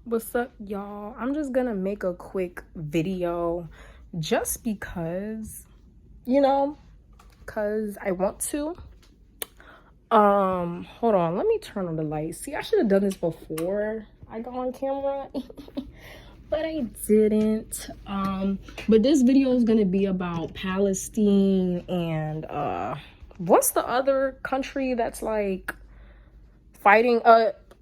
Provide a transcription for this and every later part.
What's up, y'all? I'm just gonna make a quick video just because, you know, because I want to. Hold on, let me turn on the lights. See, I should have done this before I got on camera, but I didn't. But this video is gonna be about Palestine and what's the other country that's like fighting?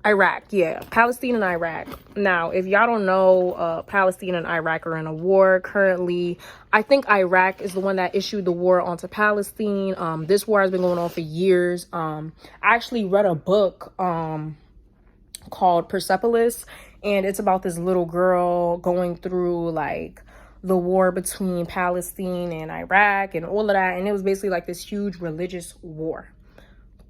Iraq. Yeah, Palestine and Iraq. Now, if y'all don't know, Palestine and Iraq are in a war currently. I think Iraq is the one that issued the war onto Palestine. This war has been going on for years. I actually read a book called Persepolis, and it's about this little girl going through like the war between Palestine and Iraq and all of that, and it was basically like this huge religious war.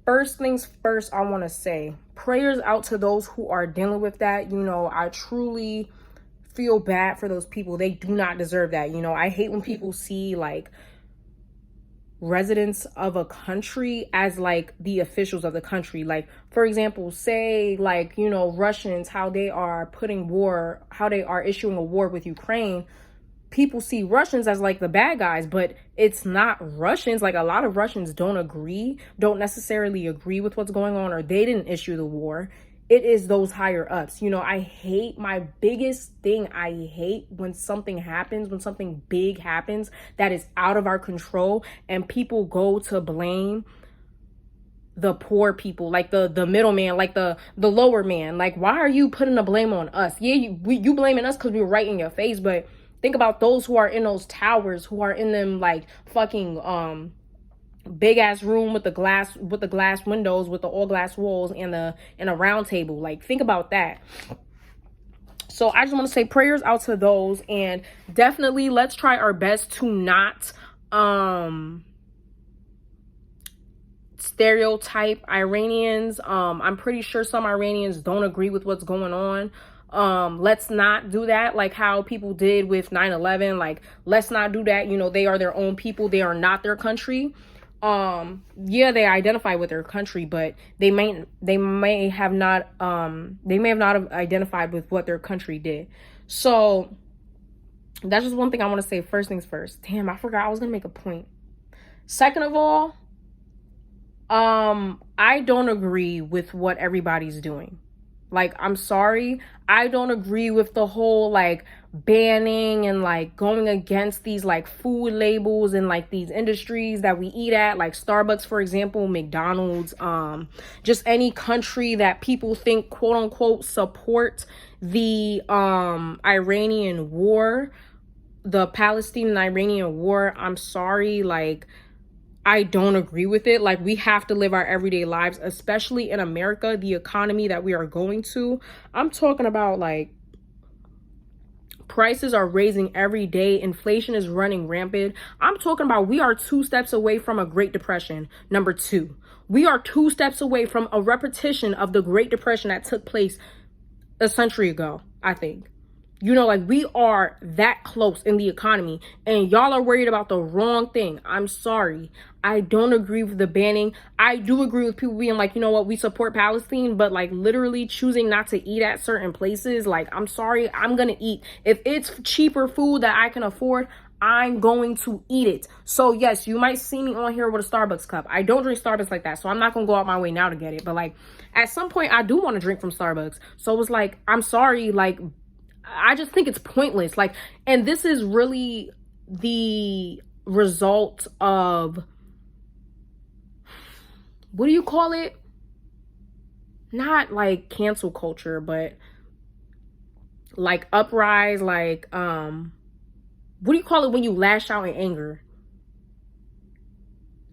First things first, I want to say prayers out to those who are dealing with that. I truly feel bad for those people. They do not deserve that. I hate when people see like residents of a country as like the officials of the country. Like, for example, say like, Russians, how they are issuing a war with Ukraine. People see Russians as like the bad guys, but it's not Russians. Like, a lot of Russians don't necessarily agree with what's going on, or they didn't issue the war. It is those higher ups. My biggest thing, I hate when something happens, when something big happens that is out of our control, and people go to blame the poor people, like the middleman, like the lower man. Like, why are you putting the blame on us? Yeah, you blaming us because we were right in your face, but think about those who are in those towers, who are in them like fucking big ass room with the glass windows, with the all glass walls, and a round table. Like, think about that. So I just want to say prayers out to those, and definitely let's try our best to not stereotype Iranians. I'm pretty sure some Iranians don't agree with what's going on. Let's not do that, like how people did with 9/11. Like, let's not do that. They are their own people. They are not their country. Yeah, they identify with their country, but they may have not have identified with what their country did. So that's just one thing I want to say. First things first. Damn, I forgot I was gonna make a point. Second of all, I don't agree with what everybody's doing. Like, I'm sorry, I don't agree with the whole like banning and like going against these like food labels and like these industries that we eat at, like Starbucks, for example, McDonald's, just any country that people think quote unquote support the Iranian war, the Palestinian Iranian war. I'm sorry, like, I don't agree with it. Like, we have to live our everyday lives, especially in America, the economy that we are going to. I'm talking about like prices are raising every day. Inflation is running rampant. I'm talking about we are 2 steps away from a Great Depression. Number 2, we are 2 steps away from a repetition of the Great Depression that took place a century ago, I think. Like, we are that close in the economy, and y'all are worried about the wrong thing. I'm sorry. I don't agree with the banning. I do agree with people being like, you know what, we support Palestine, but like literally choosing not to eat at certain places. Like, I'm sorry, I'm gonna eat. If it's cheaper food that I can afford, I'm going to eat it. So yes, you might see me on here with a Starbucks cup. I don't drink Starbucks like that, so I'm not gonna go out my way now to get it. But like, at some point, I do want to drink from Starbucks. So it's like, I'm sorry, like, I just think it's pointless. Like, and this is really the result of, what do you call it? Not like cancel culture, but like uprise, like, what do you call it when you lash out in anger?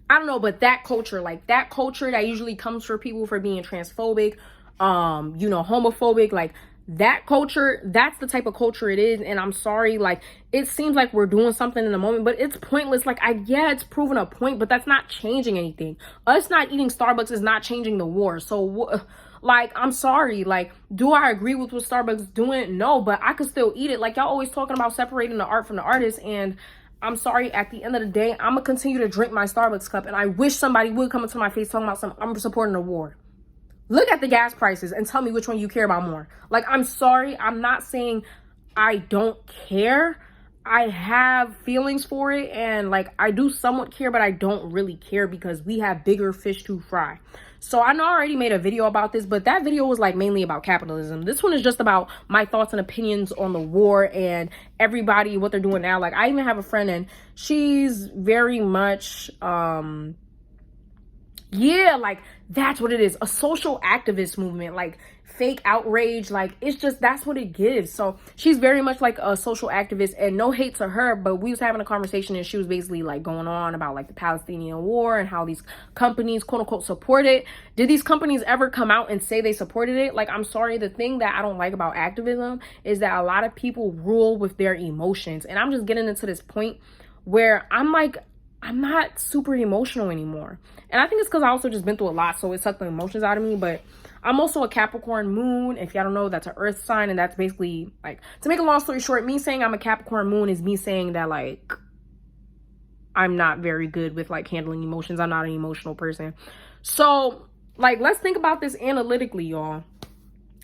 I don't know, but that culture, like that culture that usually comes for people for being transphobic, homophobic, like that culture, that's the type of culture it is. And I'm sorry, like, it seems like we're doing something in the moment, but it's pointless. Like, it's proven a point, but that's not changing anything. Us not eating Starbucks is not changing the war. So like, I'm sorry, like, do I agree with what Starbucks is doing? No, but I could still eat it. Like, y'all always talking about separating the art from the artist, and I'm sorry, at the end of the day, I'm gonna continue to drink my Starbucks cup, and I wish somebody would come into my face talking about I'm supporting the war. Look at the gas prices and tell me which one you care about more. Like, I'm sorry, I'm not saying I don't care. I have feelings for it, and like, I do somewhat care, but I don't really care because we have bigger fish to fry. So I know I already made a video about this, but that video was like mainly about capitalism. This one is just about my thoughts and opinions on the war and everybody, what they're doing now. Like, I even have a friend, and she's very much yeah, like, that's what it is, a social activist movement, like fake outrage. Like, it's just, that's what it gives. So she's very much like a social activist, and no hate to her, but we was having a conversation, and she was basically like going on about like the Palestinian war and how these companies quote unquote support it. Did these companies ever come out and say they supported it? Like, I'm sorry, the thing that I don't like about activism is that a lot of people rule with their emotions, and I'm just getting into this point where I'm like, I'm not super emotional anymore. And I think it's because I also just been through a lot, so it sucked the emotions out of me. But I'm also a Capricorn moon. If y'all don't know, that's an earth sign. And that's basically, like, to make a long story short, me saying I'm a Capricorn moon is me saying that, like, I'm not very good with, like, handling emotions. I'm not an emotional person. So, like, let's think about this analytically, y'all.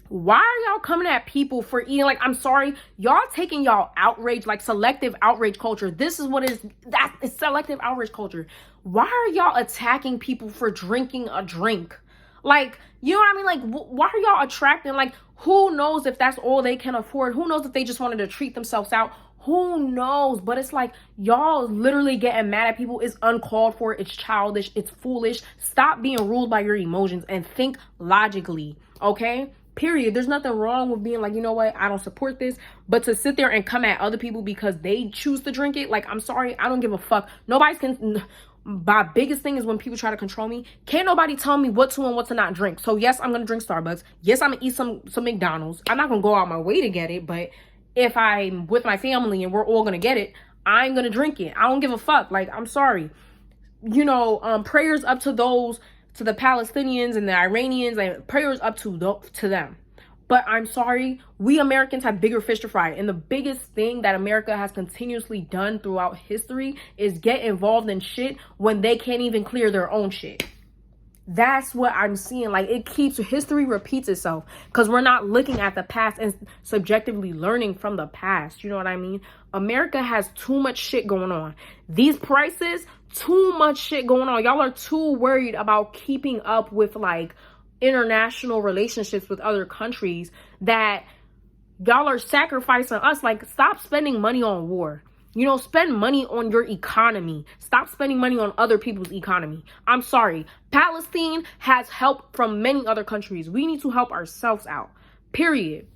Why are y'all coming at people for eating? Like, I'm sorry, y'all taking y'all outrage, like selective outrage culture. This is what it is. That is selective outrage culture. Why are y'all attacking people for drinking a drink? Like, you know what I mean? Like, why are y'all attracting? Like, who knows if that's all they can afford? Who knows if they just wanted to treat themselves out? Who knows? But it's like, y'all literally getting mad at people is uncalled for. It's childish. It's foolish. Stop being ruled by your emotions and think logically, okay? Period. There's nothing wrong with being like, you know what, I don't support this. But to sit there and come at other people because they choose to drink it, like, I'm sorry, I don't give a fuck. Nobody's can. My biggest thing is when people try to control me. Can't nobody tell me what to and what to not drink. So yes, I'm gonna drink Starbucks. Yes, I'm gonna eat some McDonald's. I'm not gonna go out my way to get it, but if I'm with my family and we're all gonna get it, I'm gonna drink it. I don't give a fuck. Like, I'm sorry. You know, prayers up to those, to the Palestinians and the Iranians, and prayers up to them. But I'm sorry, we Americans have bigger fish to fry. And the biggest thing that America has continuously done throughout history is get involved in shit when they can't even clear their own shit. That's what I'm seeing. Like, it keeps, history repeats itself because we're not looking at the past and subjectively learning from the past. You know what I mean? America has too much shit going on. These prices, too much shit going on. Y'all are too worried about keeping up with like international relationships with other countries that y'all are sacrificing us. Like, stop spending money on war. You know, spend money on your economy. Stop spending money on other people's economy. I'm sorry. Palestine has help from many other countries. We need to help ourselves out. Period.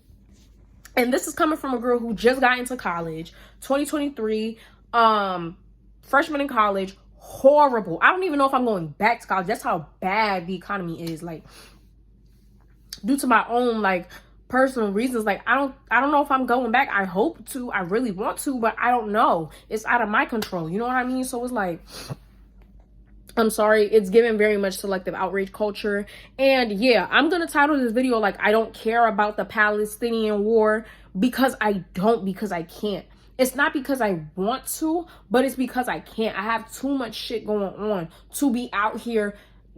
And this is coming from a girl who just got into college, 2023, freshman in college. Horrible. I don't even know if I'm going back to college. That's how bad the economy is. Like, due to my own, like, personal reasons, like, I don't know if I'm going back. I hope to, I really want to, but I don't know. It's out of my control, you know what I mean? So it's like, I'm sorry, it's given very much selective outrage culture. And yeah, I'm gonna title this video like, I don't care about the Palestinian war, because I don't, because I can't. It's not because I want to, but it's because I can't. I have too much shit going on to be out here,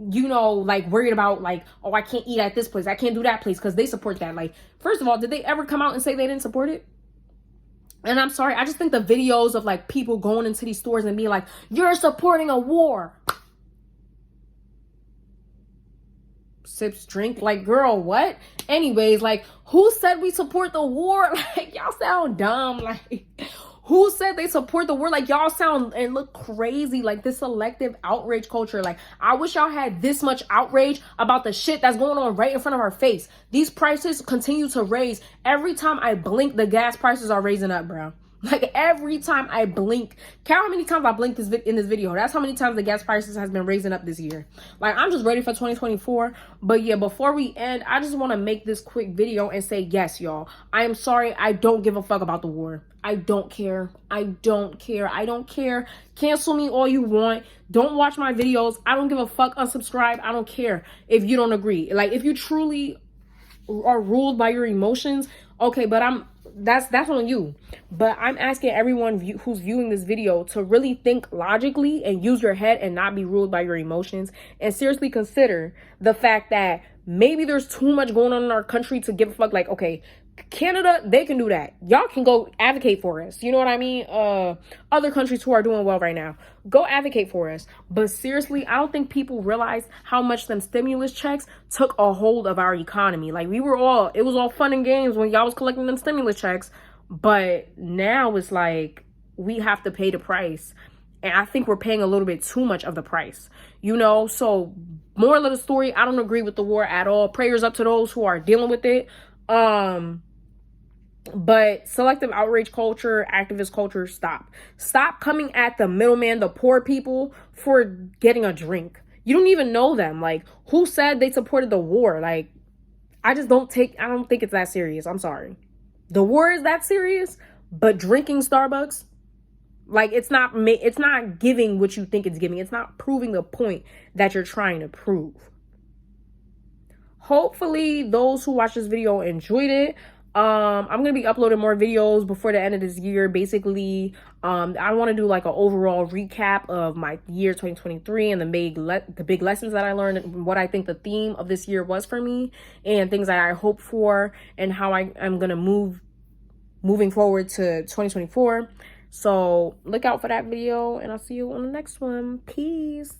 you know, like, worried about, like, oh, I can't eat at this place, I can't do that place because they support that. Like, first of all, did they ever come out and say they didn't support it? And I'm sorry, I just think the videos of like people going into these stores and being like, you're supporting a war. Sips drink, like, girl, what? Anyways, like, who said we support the war? Like, y'all sound dumb. Like, who said they support the war? Like, y'all sound and look crazy. Like, this selective outrage culture. Like, I wish y'all had this much outrage about the shit that's going on right in front of our face. These prices continue to raise. Every time I blink, the gas prices are raising up, bro. Like, every time I blink, count how many times I blinked in this video. That's how many times the gas prices has been raising up this year. Like, I'm just ready for 2024. But yeah, before we end, I just want to make this quick video and say, yes, y'all, I am sorry. I don't give a fuck about the war. I don't care. I don't care. I don't care. Cancel me all you want. Don't watch my videos. I don't give a fuck. Unsubscribe. I don't care if you don't agree. Like, if you truly are ruled by your emotions, okay, but that's on you. But I'm asking everyone who's viewing this video to really think logically and use your head and not be ruled by your emotions, and seriously consider the fact that maybe there's too much going on in our country to give a fuck. Like, okay, Canada, they can do that. Y'all can go advocate for us. You know what I mean? Other countries who are doing well right now, go advocate for us. But seriously, I don't think people realize how much them stimulus checks took a hold of our economy. Like, it was all fun and games when y'all was collecting them stimulus checks. But now it's like we have to pay the price. And I think we're paying a little bit too much of the price, you know? So, moral of the story, I don't agree with the war at all. Prayers up to those who are dealing with it. But selective outrage culture, activist culture, stop coming at the middleman, the poor people, for getting a drink. You don't even know them. Like, who said they supported the war? Like, I don't think it's that serious. I'm sorry. The war is that serious, but drinking Starbucks, like, it's not giving what you think it's giving. It's not proving the point that you're trying to prove. Hopefully those who watch this video enjoyed it. I'm gonna be uploading more videos before the end of this year. Basically, I want to do like an overall recap of my year 2023 and the big lessons that I learned, and what I think the theme of this year was for me, and things that I hope for, and how I'm gonna moving forward to 2024. So look out for that video, and I'll see you on the next one. Peace.